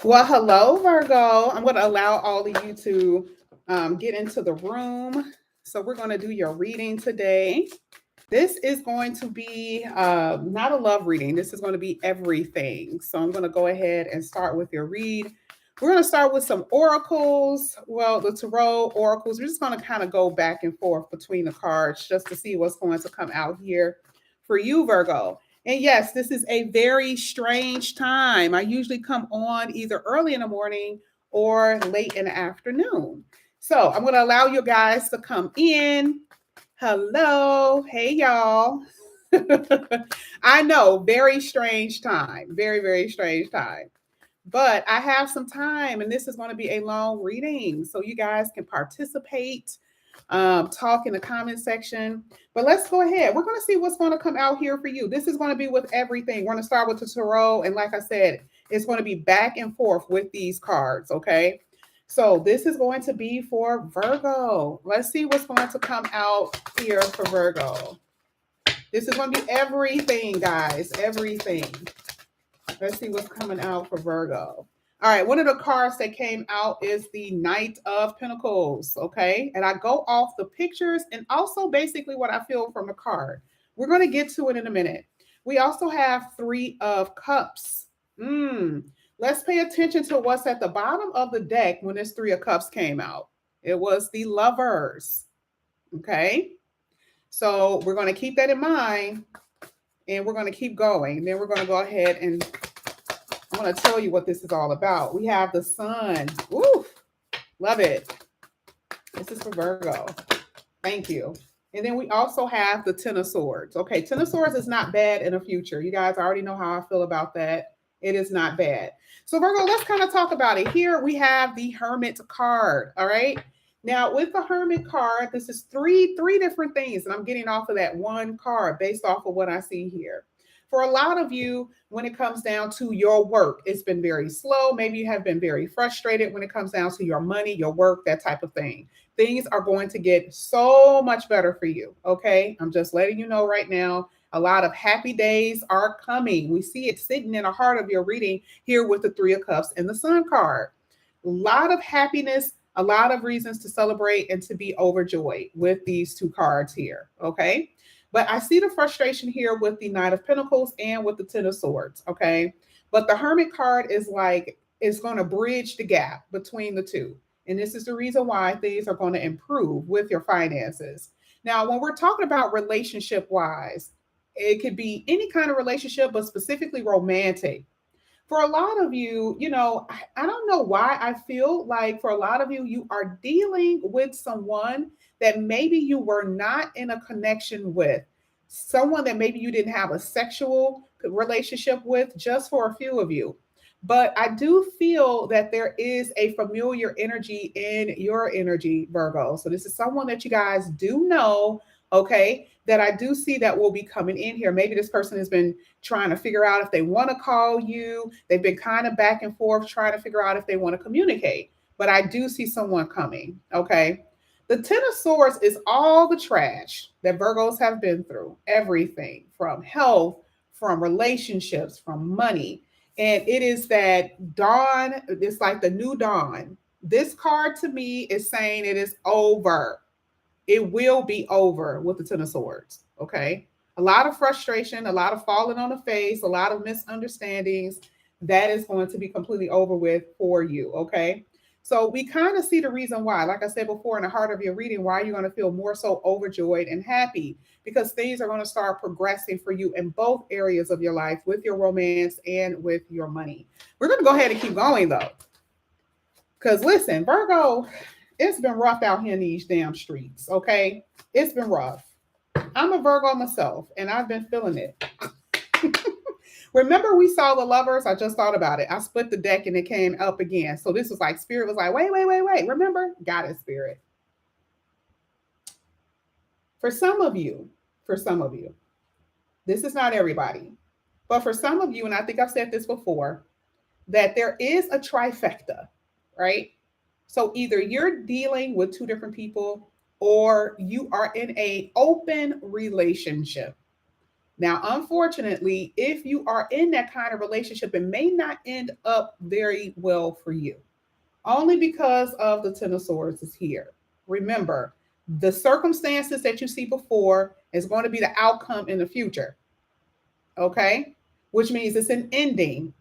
Well, hello, Virgo. I'm going to allow all of you to get into the room. So, we're going to do your reading today. This is going to be not a love reading. This is going to be everything. So, I'm going to go ahead and start with your read. We're going to start with some oracles. Well, the tarot oracles. We're just going to kind of go back and forth between the cards just to see what's going to come out here for you, Virgo. And yes, this is a very strange time. I usually come on either early in the morning or late in the afternoon. So I'm going to allow you guys to come in. Hello. Hey, y'all. I know, very strange time. Very, very strange time. But I have some time, and this is going to be a long reading. So you guys can participate, talk in the comment section. But let's go ahead. We're going to see what's going to come out here for you. This is going to be with everything. We're going to start with the tarot. And like I said, it's going to be back and forth with these cards. Okay. So this is going to be for Virgo. Let's see what's going to come out here for Virgo. This is going to be everything, guys. Everything. Let's see what's coming out for Virgo. All right, one of the cards that came out is the Knight of Pentacles, okay? And I go off the pictures and also basically what I feel from the card. We're going to get to it in a minute. We also have Three of Cups. Let's pay attention to what's at the bottom of the deck when this Three of Cups came out. It was the Lovers, okay? So we're going to keep that in mind and we're going to keep going. And then we're going to go ahead and I want to tell you what this is all about. We have the Sun. Woo! Love it. This is for Virgo. Thank you. And then we also have the Ten of Swords. Okay, Ten of Swords is not bad in the future. You guys already know how I feel about that. It is not bad. So Virgo, let's kind of talk about it. Here we have the Hermit card. All right. Now with the Hermit card, this is three different things, and I'm getting off of that one card based off of what I see here. For a lot of you, when it comes down to your work, it's been very slow. Maybe you have been very frustrated when it comes down to your money, your work, that type of thing. Things are going to get so much better for you. Okay. I'm just letting you know right now. A lot of happy days are coming. We see it sitting in the heart of your reading here with the Three of Cups and the Sun card. A lot of happiness, a lot of reasons to celebrate and to be overjoyed with these two cards here. Okay. But I see the frustration here with the Knight of Pentacles and with the Ten of Swords. Okay. But the Hermit card is like, it's going to bridge the gap between the two. And this is the reason why things are going to improve with your finances. Now, when we're talking about relationship wise, it could be any kind of relationship, but specifically romantic. For a lot of you, I don't know why I feel like for a lot of you, you are dealing with someone that maybe you were not in a connection with, someone that maybe you didn't have a sexual relationship with, just for a few of you. But I do feel that there is a familiar energy in your energy, Virgo. So this is someone that you guys do know, okay, that I do see that will be coming in here. Maybe this person has been trying to figure out if they want to call you. They've been kind of back and forth trying to figure out if they want to communicate. But I do see someone coming, okay? The Ten of Swords is all the trash that Virgos have been through, everything from health, from relationships, from money. And it is that dawn, it's like the new dawn. This card to me is saying it is over. It will be over with the Ten of Swords. Okay. A lot of frustration, a lot of falling on the face, a lot of misunderstandings. That is going to be completely over with for you. Okay. So we kind of see the reason why, like I said before, in the heart of your reading, why you're going to feel more so overjoyed and happy because things are going to start progressing for you in both areas of your life with your romance and with your money. We're going to go ahead and keep going though. Because listen, Virgo, it's been rough out here in these damn streets, okay? It's been rough. I'm a Virgo myself, and I've been feeling it. Remember we saw the Lovers? I just thought about it. I split the deck and it came up again. So this was like, Spirit was like, wait. Remember? Got it, Spirit. For some of you, this is not everybody, but for some of you, and I think I've said this before, that there is a trifecta, right? So either you're dealing with two different people or you are in a open relationship. Now, unfortunately, if you are in that kind of relationship, it may not end up very well for you, only because of the Ten of Swords is here. Remember, the circumstances that you see before is going to be the outcome in the future. Okay? Which means it's an ending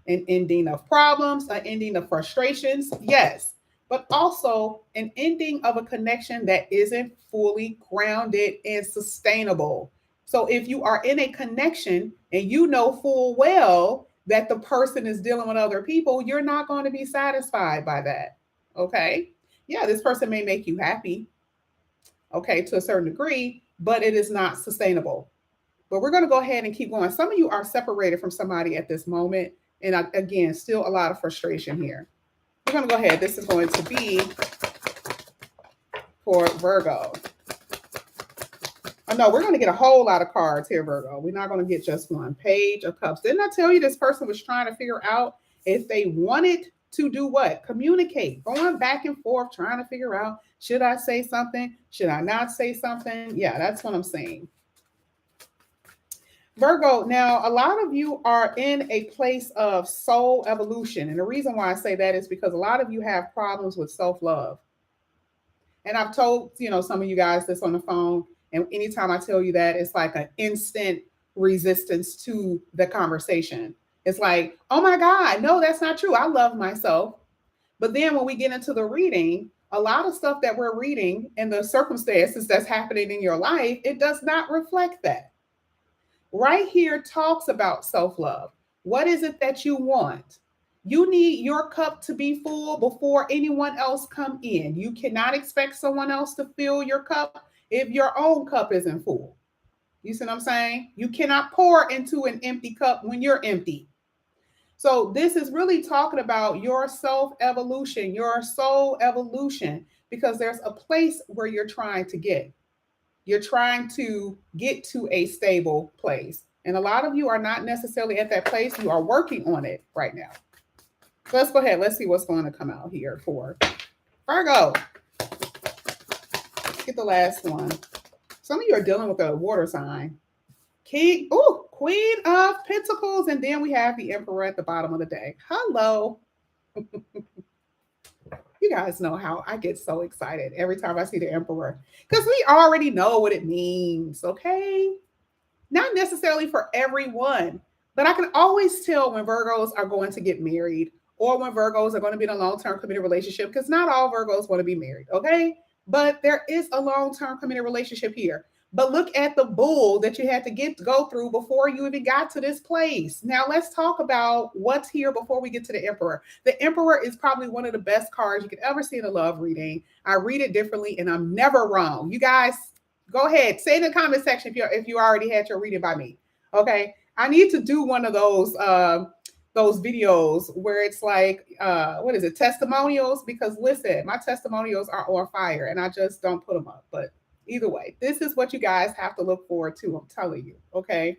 of problems, an ending of frustrations, yes, but also an ending of a connection that isn't fully grounded and sustainable. So if you are in a connection and you know full well that the person is dealing with other people, you're not going to be satisfied by that. Okay? Yeah, this person may make you happy, okay, to a certain degree, but it is not sustainable. But we're going to go ahead and keep going. Some of you are separated from somebody at this moment. And again, still a lot of frustration here. We're going to go ahead. This is going to be for Virgo. Oh, no, we're going to get a whole lot of cards here, Virgo. We're not going to get just one. Page of Cups. Didn't I tell you this person was trying to figure out if they wanted to do what? Communicate. Going back and forth, trying to figure out, should I say something? Should I not say something? Yeah, that's what I'm saying. Virgo, now a lot of you are in a place of soul evolution. And the reason why I say that is because a lot of you have problems with self love. And I've told, some of you guys this on the phone. And anytime I tell you that, it's like an instant resistance to the conversation. It's like, oh my God, no, that's not true. I love myself. But then when we get into the reading, a lot of stuff that we're reading and the circumstances that's happening in your life, it does not reflect that. Right here talks about self-love. What is it that you want? You need your cup to be full before anyone else come in. You cannot expect someone else to fill your cup if your own cup isn't full. You see what I'm saying? You cannot pour into an empty cup when you're empty. So this is really talking about your self-evolution, your soul evolution, because there's a place where you're trying to get. You're trying to get to a stable place. And a lot of you are not necessarily at that place. You are working on it right now. So let's go ahead. Let's see what's going to come out here for Virgo. Let's get the last one. Some of you are dealing with a water sign. Queen of Pentacles. And then we have the Emperor at the bottom of the deck. Hello. You guys know how I get so excited every time I see the Emperor because we already know what it means, okay? Not necessarily for everyone, but I can always tell when Virgos are going to get married or when Virgos are going to be in a long-term committed relationship because not all Virgos want to be married, okay? But there is a long-term committed relationship here. But look at the bull that you had to go through before you even got to this place. Now let's talk about what's here before we get to the Emperor. The Emperor is probably one of the best cards you could ever see in a love reading. I read it differently and I'm never wrong. You guys, go ahead. Say in the comment section if you already had your reading by me. Okay. I need to do one of those videos where it's like what is it, testimonials, because listen, my testimonials are on fire and I just don't put them up. But either way, this is what you guys have to look forward to. I'm telling you. Okay.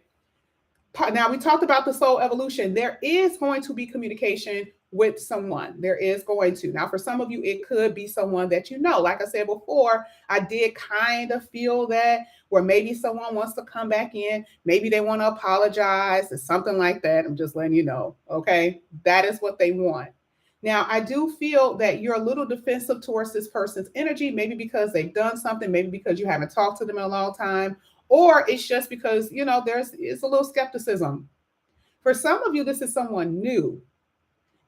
Now we talked about the soul evolution. There is going to be communication with someone. There is going to. Now, for some of you, it could be someone that you know. Like I said before, I did kind of feel that where maybe someone wants to come back in. Maybe they want to apologize or something like that. I'm just letting you know. Okay. That is what they want. Now, I do feel that you're a little defensive towards this person's energy, maybe because they've done something, maybe because you haven't talked to them in a long time, or it's just because, it's a little skepticism. For some of you, this is someone new.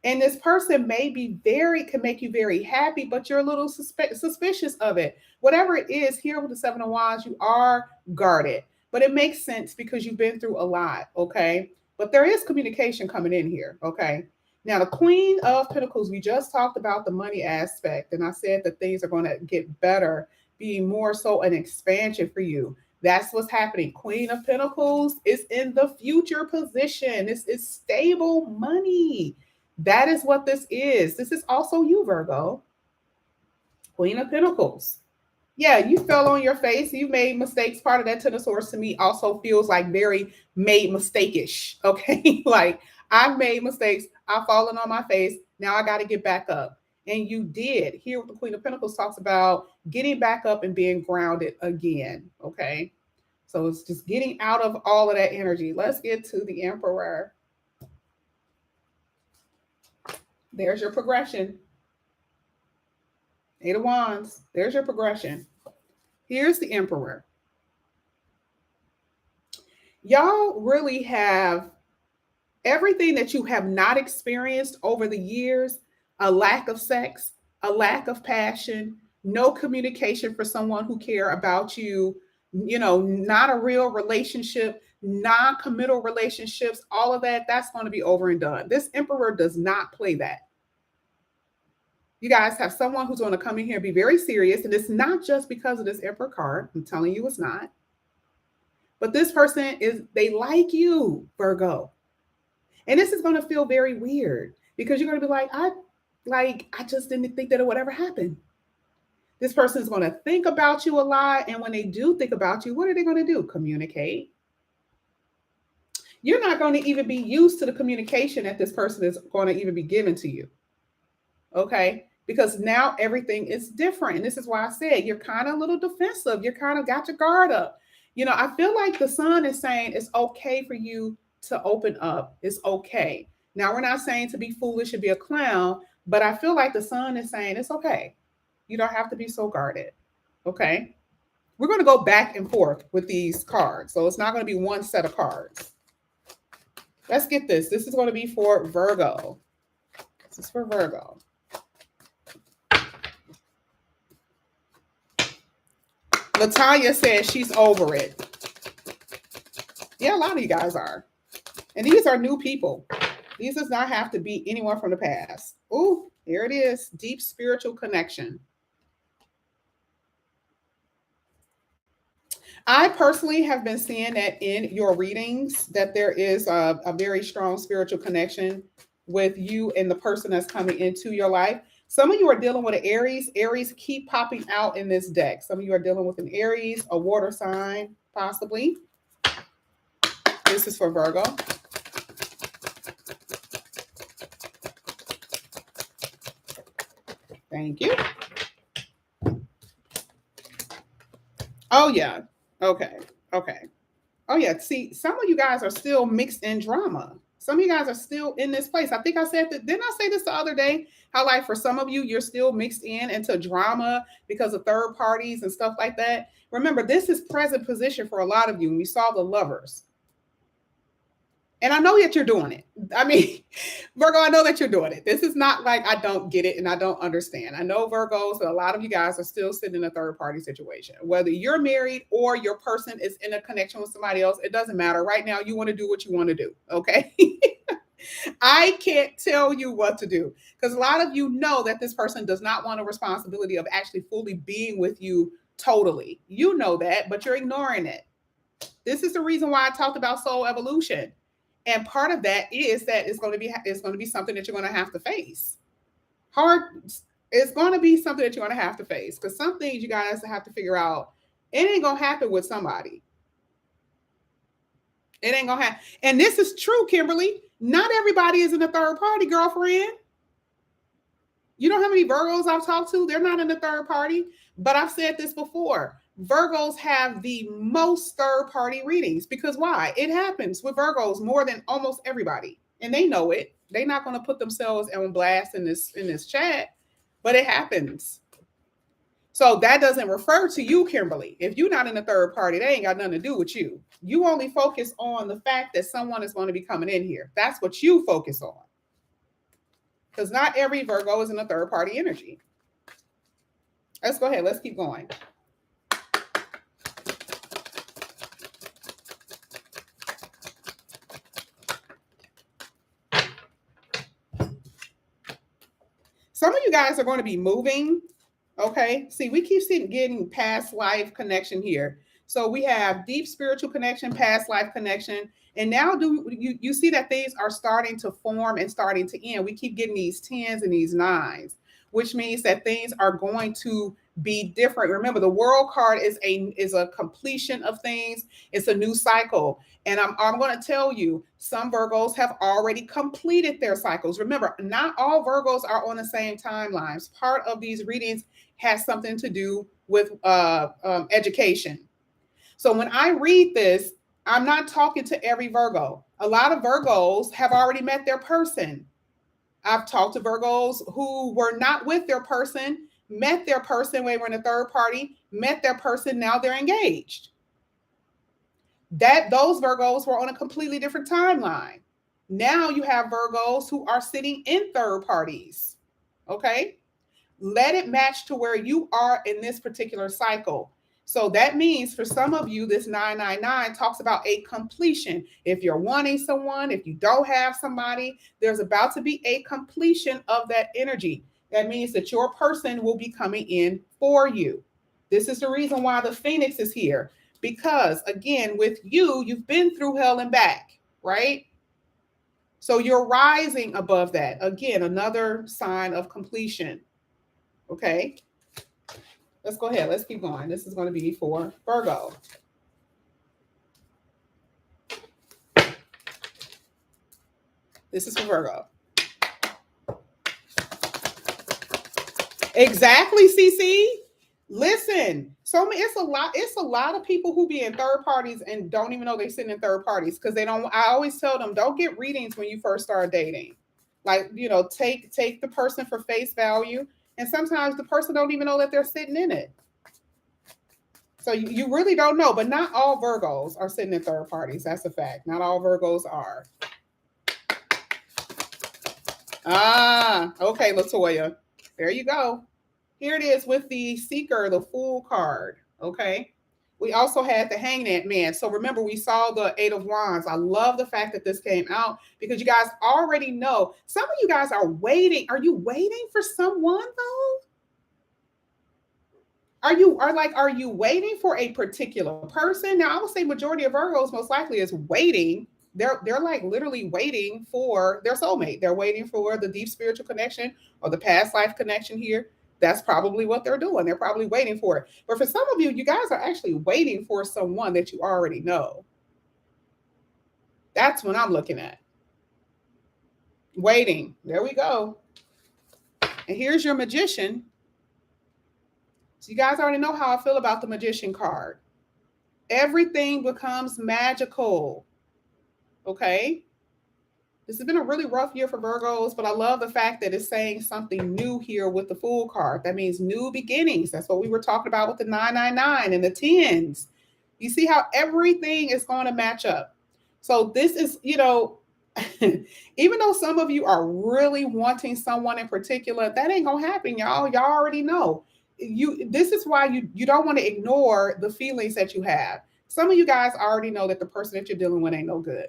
And this person can make you very happy, but you're a little suspicious of it. Whatever it is, here with the Seven of Wands, you are guarded. But it makes sense because you've been through a lot, okay? But there is communication coming in here, okay? Now, the Queen of Pentacles, we just talked about the money aspect, and I said that things are going to get better, being more so an expansion for you. That's what's happening. Queen of Pentacles is in the future position. This is stable money. That is what this is. This is also you, Virgo. Queen of Pentacles. Yeah, you fell on your face. You made mistakes. Part of that Ten of Swords to me also feels like very made mistake-ish. Okay, like I've made mistakes. I've fallen on my face. Now I got to get back up. And you did. Here with the Queen of Pentacles talks about getting back up and being grounded again. Okay. So it's just getting out of all of that energy. Let's get to the Emperor. There's your progression. Eight of Wands. There's your progression. Here's the Emperor. Y'all really have everything that you have not experienced over the years: a lack of sex, a lack of passion, no communication for someone who care about you, not a real relationship, non-committal relationships, all of that, that's going to be over and done. This Emperor does not play that. You guys have someone who's going to come in here and be very serious, and it's not just because of this Emperor card. I'm telling you it's not. But this person they like you, Virgo. And this is going to feel very weird because you're going to be like, I just didn't think that it would ever happen. This person is going to think about you a lot. And when they do think about you, what are they going to do? Communicate. You're not going to even be used to the communication that this person is going to even be given to you. Okay? Because now everything is different. And this is why I said you're kind of a little defensive. You're kind of got your guard up. I feel like the sun is saying it's okay for you to open up. It's okay. Now, we're not saying to be foolish and be a clown, but I feel like the sun is saying it's okay. You don't have to be so guarded. Okay? We're going to go back and forth with these cards. So it's not going to be one set of cards. Let's get this. This is going to be for Virgo. This is for Virgo. Latanya says she's over it. Yeah, a lot of you guys are. And these are new people. These does not have to be anyone from the past. Oh, here it is. Deep spiritual connection. I personally have been seeing that in your readings, that there is a very strong spiritual connection with you and the person that's coming into your life. Some of you are dealing with an Aries. Aries keep popping out in this deck. Some of you are dealing with an Aries, a water sign, possibly. This is for Virgo. Thank you. Oh, yeah. Okay. Oh, yeah. See, some of you guys are still mixed in drama. Some of you guys are still in this place. I think I said that. Didn't I say this the other day? How, like, for some of you, you're still mixed into drama because of third parties and stuff like that. Remember, this is present position for a lot of you. And we saw the Lovers. And I know that you're doing it. I mean, Virgo, I know that you're doing it. This is not like I don't get it and I don't understand. I know Virgos, but a lot of you guys are still sitting in a third party situation. Whether you're married or your person is in a connection with somebody else, it doesn't matter. Right now, you want to do what you want to do, okay? I can't tell you what to do because a lot of you know that this person does not want a responsibility of actually fully being with you totally. You know that, but you're ignoring it. This is the reason why I talked about soul evolution. And part of that is that it's going to be something that you're going to have to face. It's going to be something that you're going to have to face because some things you guys have to figure out. It ain't going to happen with somebody. It ain't going to happen. And this is true, Kimberly. Not everybody is in a third party, girlfriend. You know how many Virgos I've talked to? They're not in the third party. But I've said this before. Virgos have the most third party readings because why? It happens with Virgos more than almost everybody. And they know it. They're not going to put themselves on blast in this chat, but it happens. So that doesn't refer to you, Kimberly. If you're not in the third party, they ain't got nothing to do with you. You only focus on the fact that someone is going to be coming in here. That's what you focus on. Because not every Virgo is in a third party energy. Let's go ahead. Let's keep going. Some of you guys are going to be moving. Okay. See, we keep getting past life connection here. So we have deep spiritual connection, past life connection. And now you see that things are starting to form and starting to end. We keep getting these 10s and these 9s, which means that things are going to be different. Remember, the World card is a completion of things. It's a new cycle. And I'm going to tell you, some Virgos have already completed their cycles. Remember, not all Virgos are on the same timelines. Part of these readings has something to do with education. So when I read this, I'm not talking to every Virgo. A lot of Virgos have already met their person. I've talked to Virgos who were not with their person, met their person when they were in a third party, met their person, now they're engaged. That those Virgos were on a completely different timeline. Now you have Virgos who are sitting in third parties. Okay? Let it match to where you are in this particular cycle. So that means for some of you, this 999 talks about a completion. If you're wanting someone, if you don't have somebody, there's about to be a completion of that energy. That means that your person will be coming in for you. This is the reason why the Phoenix is here. Because again, with you, you've been through hell and back, right? So you're rising above that. Again, another sign of completion. Okay, let's go ahead. Let's keep going. This is going to be for Virgo. This is for Virgo. Exactly, CC. Listen, so it's a lot of people who be in third parties and don't even know they're sitting in third parties because they don't. I always tell them, don't get readings when you first start dating. Like, take the person for face value. And sometimes the person don't even know that they're sitting in it. So you really don't know, but not all Virgos are sitting in third parties. That's a fact. Not all Virgos are. Okay, Latoya. There you go. Here it is with the Seeker, the Fool card. Okay. We also had the Hangman Man. So remember, we saw the Eight of Wands. I love the fact that this came out because you guys already know. Some of you guys are waiting. Are you waiting for someone though? Are you waiting for a particular person? Now, I would say majority of Virgos most likely is waiting. They're like literally waiting for their soulmate. They're waiting for the deep spiritual connection or the past life connection here. That's probably what they're doing. They're probably waiting for it. But for some of you, you guys are actually waiting for someone that you already know. That's what I'm looking at. Waiting. There we go. And here's your Magician. So you guys already know how I feel about the Magician card. Everything becomes magical. Okay? This has been a really rough year for Virgos, but I love the fact that it's saying something new here with the Fool card. That means new beginnings. That's what we were talking about with the 999 and the 10s. You see how everything is going to match up. So this is, even though some of you are really wanting someone in particular, that ain't going to happen, y'all. Y'all already know. This is why you don't want to ignore the feelings that you have. Some of you guys already know that the person that you're dealing with ain't no good.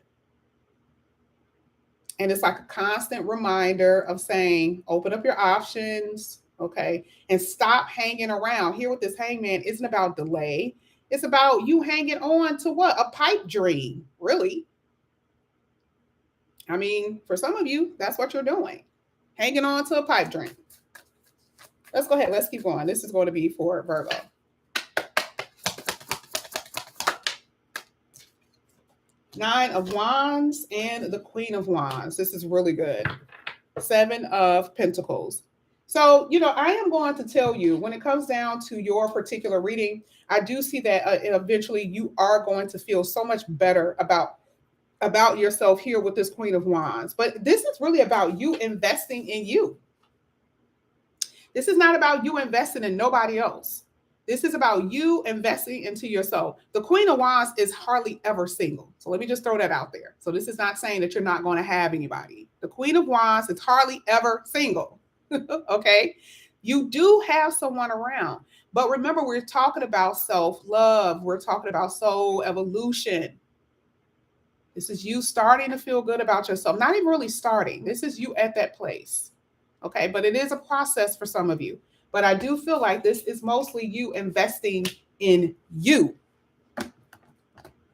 And it's like a constant reminder of saying, open up your options, okay? And stop hanging around. Here with this Hangman isn't about delay. It's about you hanging on to what? A pipe dream, really. I mean, for some of you, that's what you're doing. Hanging on to a pipe dream. Let's go ahead. Let's keep going. This is going to be for Virgo. Nine of Wands and the Queen of Wands. This is really good. Seven of Pentacles. So, I am going to tell you when it comes down to your particular reading, I do see that eventually you are going to feel so much better about yourself here with this Queen of Wands. But this is really about you investing in you. This is not about you investing in nobody else. This is about you investing into yourself. The Queen of Wands is hardly ever single. So let me just throw that out there. So this is not saying that you're not going to have anybody. The Queen of Wands is hardly ever single. Okay? You do have someone around. But remember, we're talking about self-love. We're talking about soul evolution. This is you starting to feel good about yourself. Not even really starting. This is you at that place. Okay? But it is a process for some of you. But I do feel like this is mostly you investing in you.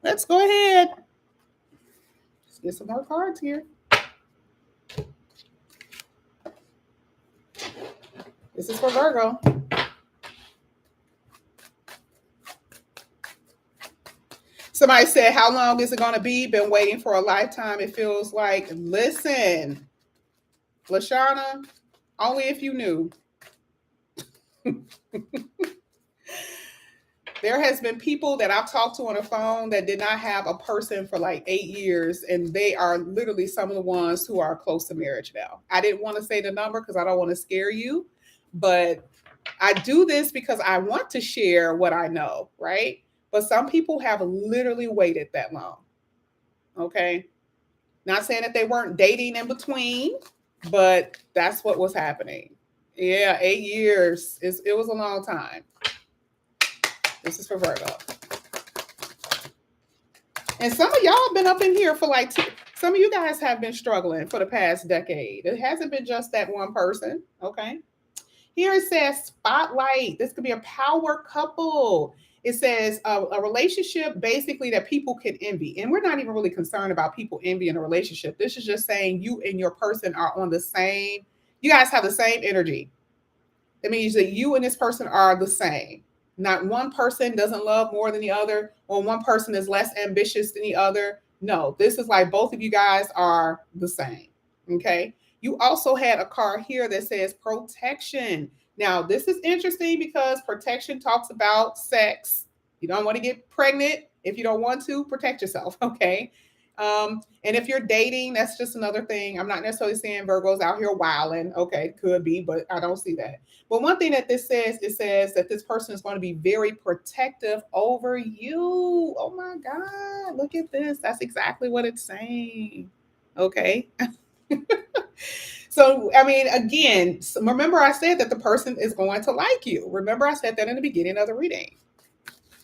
Let's go ahead. Let's get some more cards here. This is for Virgo. Somebody said, how long is it going to be? Been waiting for a lifetime. It feels like, listen, Lashana, only if you knew. There has been people that I've talked to on the phone that did not have a person for like 8 years, and they are literally some of the ones who are close to marriage now. I didn't want to say the number because I don't want to scare you, but I do this because I want to share what I know, right? But some people have literally waited that long. Okay. Not saying that they weren't dating in between, but that's what was happening. Yeah, 8 years. It was a long time. This is for Virgo. And some of y'all have been up in here for like some of you guys have been struggling for the past decade. It hasn't been just that one person. Okay. Here it says spotlight. This could be a power couple. It says a relationship basically that people can envy. And we're not even really concerned about people envying a relationship. This is just saying you and your person are on the same, you guys have the same energy. It means that you and this person are the same. Not one person doesn't love more than the other, or one person is less ambitious than the other. No, this is like both of you guys are the same. Okay. You also had a card here that says protection. Now, this is interesting because protection talks about sex. You don't want to get pregnant. If you don't want to, protect yourself. Okay. And if you're dating, that's just another thing. I'm not necessarily saying Virgo's out here wilding. Okay, could be, but I don't see that. But one thing that this says, it says that this person is going to be very protective over you. Oh my God, look at this. That's exactly what it's saying. Okay. So, I mean, again, remember I said that the person is going to like you. Remember I said that in the beginning of the reading.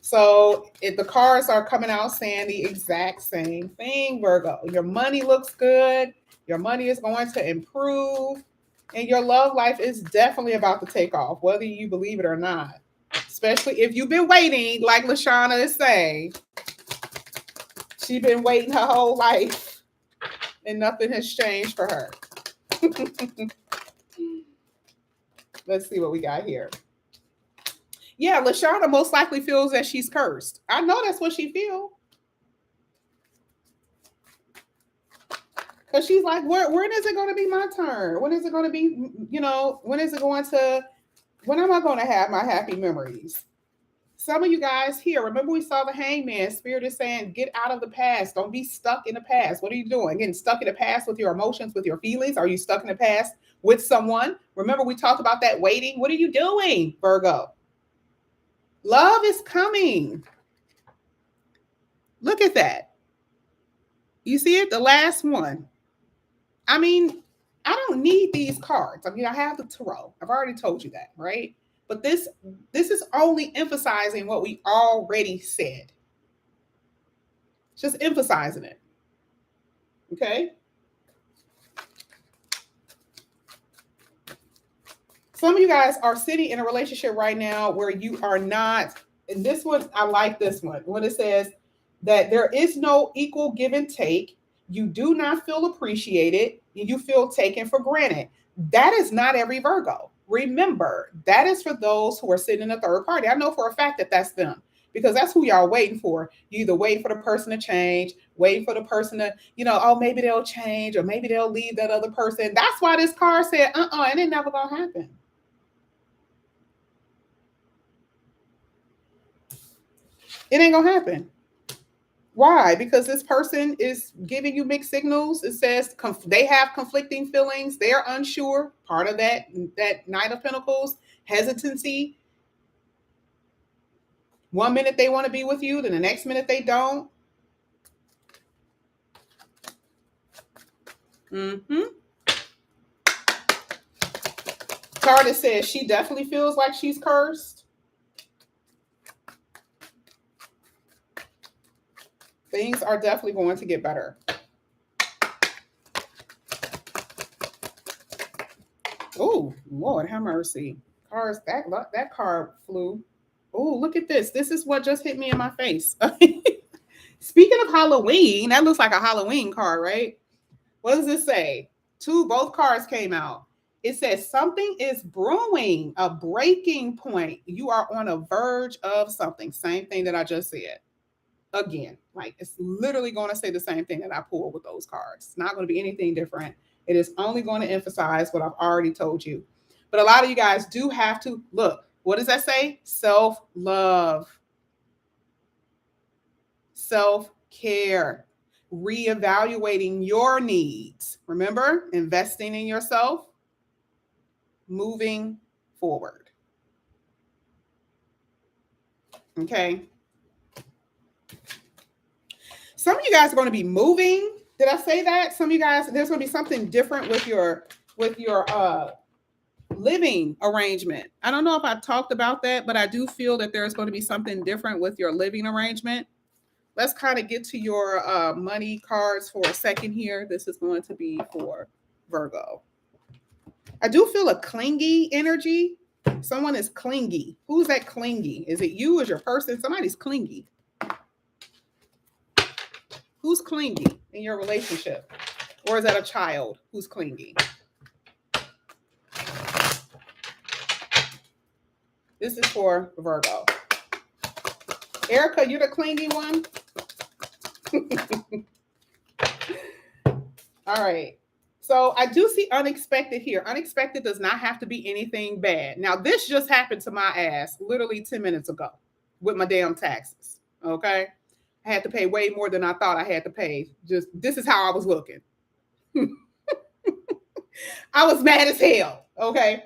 So if the cards are coming out saying the exact same thing, Virgo, your money looks good. Your money is going to improve. And your love life is definitely about to take off, whether you believe it or not. Especially if you've been waiting, like Lashana is saying. She's been waiting her whole life and nothing has changed for her. Let's see what we got here. Yeah, Lashana most likely feels that she's cursed. I know that's what she feels. Because she's like, when is it going to be my turn? When is it going to be, when am I going to have my happy memories? Some of you guys here, remember we saw the hangman. Spirit is saying, get out of the past. Don't be stuck in the past. What are you doing? Getting stuck in the past with your emotions, with your feelings? Are you stuck in the past with someone? Remember we talked about that waiting? What are you doing, Virgo? Love is coming. Look at that. You see it? The last one. I mean, I don't need these cards. I mean, I have the tarot. I've already told you that, right? But this is only emphasizing what we already said. Just emphasizing it. Okay? Some of you guys are sitting in a relationship right now where you are not, and this one, I like this one, when it says that there is no equal give and take. You do not feel appreciated. You feel taken for granted. That is not every Virgo. Remember, that is for those who are sitting in a third party. I know for a fact that that's them because that's who y'all waiting for. You either waiting for the person to change, waiting for the person to, oh, maybe they'll change or maybe they'll leave that other person. That's why this card said, and it never gonna happen. It ain't gonna happen. Why? Because this person is giving you mixed signals. It says they have conflicting feelings. They're unsure. Part of that Knight of Pentacles, hesitancy. One minute they want to be with you, then the next minute they don't. Card says she definitely feels like she's cursed. Things are definitely going to get better. Oh, Lord, have mercy. Cards, that card flew. Oh, look at this. This is what just hit me in my face. Speaking of Halloween, that looks like a Halloween card, right? What does this say? Both cards came out. It says something is brewing, a breaking point. You are on a verge of something. Same thing that I just said. Again, like it's literally going to say the same thing that I pulled with those cards. It's not going to be anything different. It is only going to emphasize what I've already told you. But a lot of you guys do have to look. What does that say? Self-love. self-care, reevaluating your needs. Remember, investing in yourself, moving forward. Okay. Some of you guys are going to be moving. Did I say that? Some of you guys, there's going to be something different with your living arrangement. I don't know if I talked about that, but I do feel that there's going to be something different with your living arrangement. Let's kind of get to your money cards for a second here. This is going to be for Virgo. I do feel a clingy energy. Someone is clingy. Who's that clingy? Is it you? Is your person? Somebody's clingy. Who's clingy in your relationship? Or is that a child who's clingy? This is for Virgo. Erica, you're the clingy one? All right. So I do see unexpected here. Unexpected does not have to be anything bad. Now, this just happened to my ass literally 10 minutes ago with my damn taxes. Okay. I had to pay way more than I thought I had to pay. Just this is how I was looking. I was mad as hell. Okay.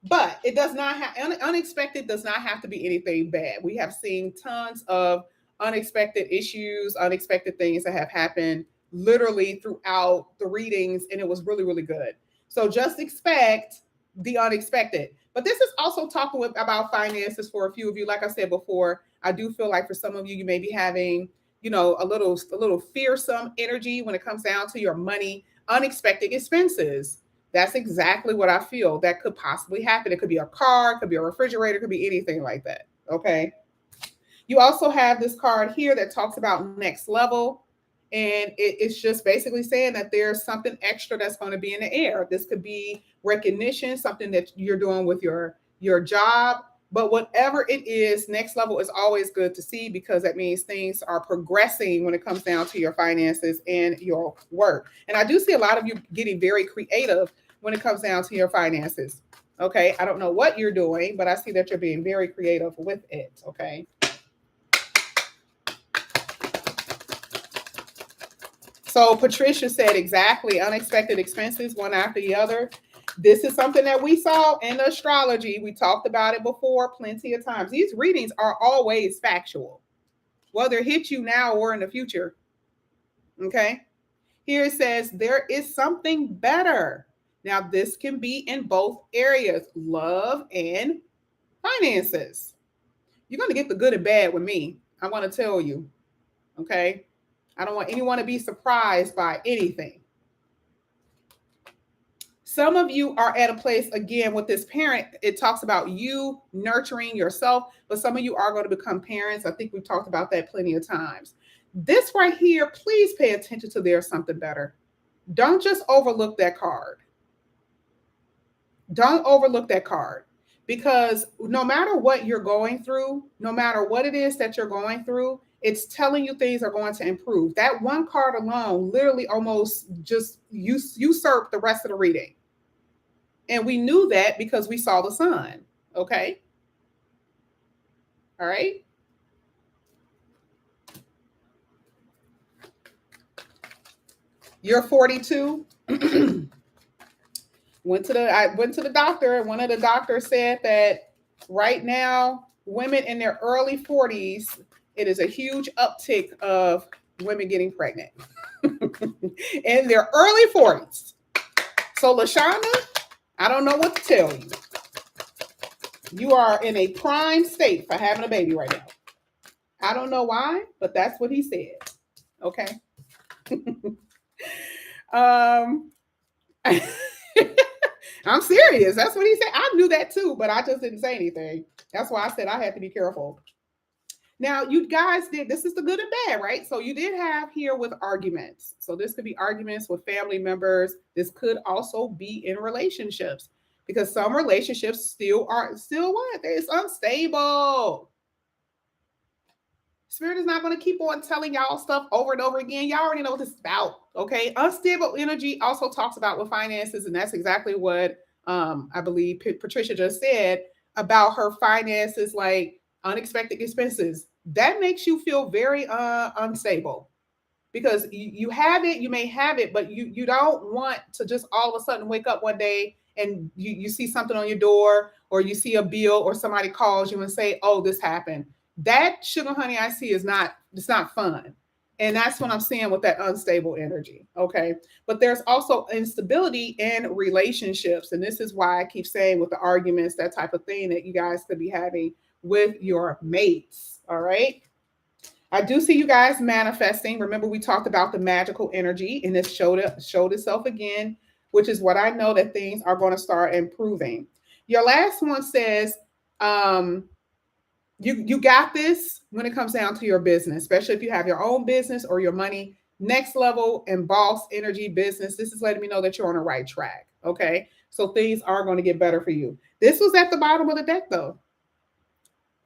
But it does not have, unexpected does not have to be anything bad. We have seen tons of unexpected issues, unexpected things that have happened literally throughout the readings, and it was really, really good. So just expect the unexpected. But this is also talking about finances for a few of you. Like I said before, I do feel like for some of you, you may be having, a little fearsome energy when it comes down to your money, unexpected expenses. That's exactly what I feel that could possibly happen. It could be a car, it could be a refrigerator, it could be anything like that. Okay. You also have this card here that talks about next level. And it's just basically saying that there's something extra that's going to be in the air. This could be recognition, something that you're doing with your job. But whatever it is, next level is always good to see because that means things are progressing when it comes down to your finances and your work. And I do see a lot of you getting very creative when it comes down to your finances. Okay. I don't know what you're doing, but I see that you're being very creative with it. Okay. So Patricia said exactly, unexpected expenses, one after the other. This is something that we saw in astrology. We talked about it before plenty of times. These readings are always factual, whether it hits you now or in the future. Okay. Here it says there is something better. Now, this can be in both areas, love and finances. You're going to get the good and bad with me. I want to tell you. Okay. I don't want anyone to be surprised by anything. Some of you are at a place, again, with this parent, it talks about you nurturing yourself, but some of you are going to become parents. I think we've talked about that plenty of times. This right here, please pay attention to there's something better. Don't just overlook that card. Don't overlook that card because no matter what you're going through, no matter what it is that you're going through, it's telling you things are going to improve. That one card alone literally almost just usurped the rest of the reading. And we knew that because we saw the sun. Okay. All right. You're 42. I went to the doctor, and one of the doctors said that right now, women in their early 40s, it is a huge uptick of women getting pregnant in their early 40s. So, LaShonda, I don't know what to tell you. You are in a prime state for having a baby right now. I don't know why, but that's what he said. Okay. I'm serious. That's what he said. I knew that too, but I just didn't say anything. That's why I said I had to be careful. Now, you guys this is the good and bad, right? So you did have here with arguments. So this could be arguments with family members. This could also be in relationships because some relationships still what? It's unstable. Spirit is not going to keep on telling y'all stuff over and over again. Y'all already know what this is about, okay? Unstable energy also talks about with finances, and that's exactly what I believe Patricia just said about her finances, like unexpected expenses. that makes you feel very unstable, because you have it, you may have it, but you don't want to just all of a sudden wake up one day and you see something on your door, or you see a bill, or somebody calls you and say, oh, this happened. That, sugar honey, I see is not, it's not fun. And that's what I'm seeing with that unstable energy. Okay. But there's also instability in relationships. And this is why I keep saying, with the arguments, that type of thing that you guys could be having with your mates. All right. I do see you guys manifesting. Remember, we talked about the magical energy, and this showed itself again, which is what I know, that things are going to start improving. Your last one says, um, you got this when it comes down to your business, especially if you have your own business or your money. Next level and boss energy business. This is letting me know that you're on the right track. Okay, so things are going to get better for you. This was at the bottom of the deck, though.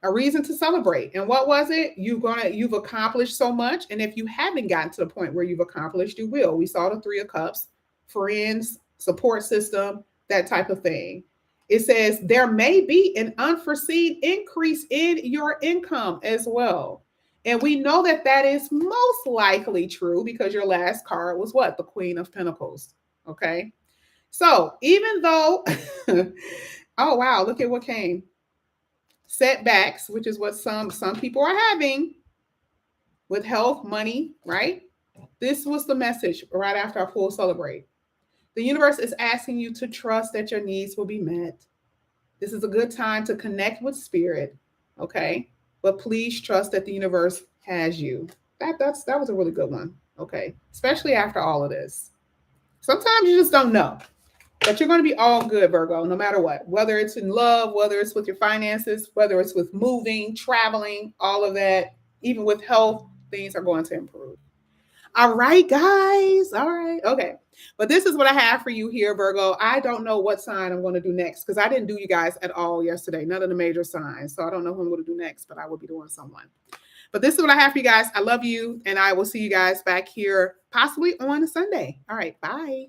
A reason to celebrate. And what was it? You've accomplished so much. And if you haven't gotten to the point where you've accomplished, you will. We saw the Three of Cups, friends, support system, that type of thing. It says there may be an unforeseen increase in your income as well. And we know that that is most likely true, because your last card was what? The Queen of Pentacles. Okay. So even though, oh, wow, look at what came. Setbacks, which is what some people are having with health, money, right? This was the message right after our full celebrate. The universe is asking you to trust that your needs will be met. This is a good time to connect with spirit, okay? But please trust that the universe has you. That was a really good one, okay? Especially after all of this. Sometimes you just don't know. But you're going to be all good, Virgo, no matter what. Whether it's in love, whether it's with your finances, whether it's with moving, traveling, all of that, even with health, things are going to improve. All right, guys. All right. Okay. But this is what I have for you here, Virgo. I don't know what sign I'm going to do next, because I didn't do you guys at all yesterday. None of the major signs. So I don't know who I'm going to do next, but I will be doing someone. But this is what I have for you guys. I love you. And I will see you guys back here possibly on Sunday. All right. Bye.